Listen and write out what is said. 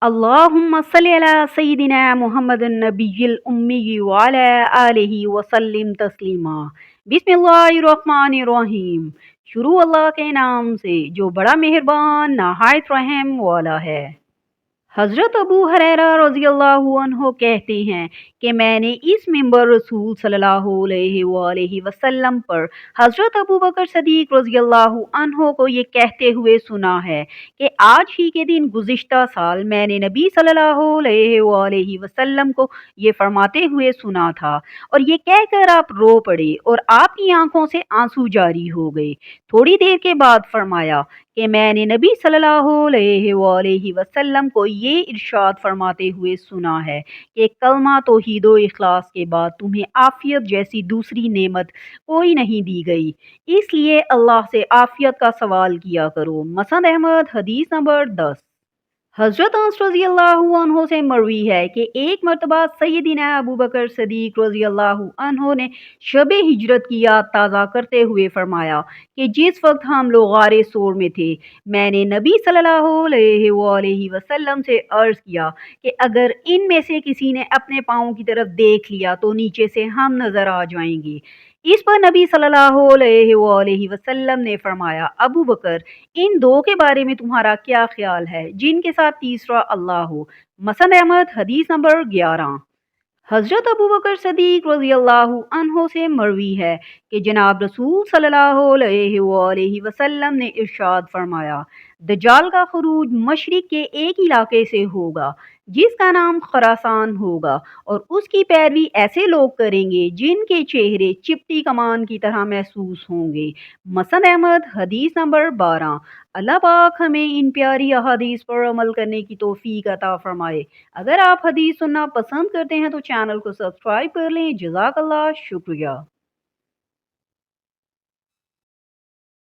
اللهم صل على سيدنا محمد النبي الأمي وعلى آلہ وسلم تسلیما۔ بسم اللہ الرحمن الرحیم۔ شروع اللہ کے نام سے جو بڑا مہربان نہایت رحم والا ہے۔ حضرت ابو ہریرہ رضی اللہ عنہ کہتے ہیں کہ میں نے اس منبر رسول صلی اللہ علیہ وآلہ وسلم پر حضرت ابو بکر صدیق رضی اللہ عنہ کو یہ کہتے ہوئے سنا ہے کہ آج ہی کے دن گزشتہ سال میں نے نبی صلی اللہ علیہ وآلہ وسلم کو یہ فرماتے ہوئے سنا تھا، اور یہ کہہ کر آپ رو پڑے اور آپ کی آنکھوں سے آنسو جاری ہو گئے۔ تھوڑی دیر کے بعد فرمایا کہ میں نے نبی صلی اللہ علیہ وآلہ وسلم کو یہ ارشاد فرماتے ہوئے سنا ہے کہ کلمہ توحید و اخلاص کے بعد تمہیں عافیت جیسی دوسری نعمت کوئی نہیں دی گئی، اس لیے اللہ سے عافیت کا سوال کیا کرو۔ مسند احمد حدیث نمبر 10۔ حضرت انس رضی اللہ عنہ سے مروی ہے کہ ایک مرتبہ سیدنا ابو بکر صدیق رضی اللہ عنہ نے شب ہجرت کی یاد تازہ کرتے ہوئے فرمایا کہ جس وقت ہم لوگ غار سور میں تھے، میں نے نبی صلی اللہ علیہ وآلہ وسلم سے عرض کیا کہ اگر ان میں سے کسی نے اپنے پاؤں کی طرف دیکھ لیا تو نیچے سے ہم نظر آ جائیں گے۔ اس پر نبی صلی اللہ علیہ وآلہ وسلم نے فرمایا، ابو بکر، ان دو کے بارے میں تمہارا کیا خیال ہے جن کے ساتھ تیسرا اللہ ہو؟ مسند احمد حدیث نمبر 11۔ حضرت ابو بکر صدیق رضی اللہ عنہ سے مروی ہے کہ جناب رسول صلی اللہ علیہ وآلہ وسلم نے ارشاد فرمایا، دجال کا خروج مشرق کے ایک علاقے سے ہوگا جس کا نام خراسان ہوگا، اور اس کی پیروی ایسے لوگ کریں گے جن کے چہرے چپٹی کمان کی طرح محسوس ہوں گے۔ مسند احمد حدیث نمبر 12۔ اللہ پاک ہمیں ان پیاری احادیث پر عمل کرنے کی توفیق عطا فرمائے۔ اگر آپ حدیث سننا پسند کرتے ہیں تو چینل کو سبسکرائب کر لیں۔ جزاک اللہ، شکریہ۔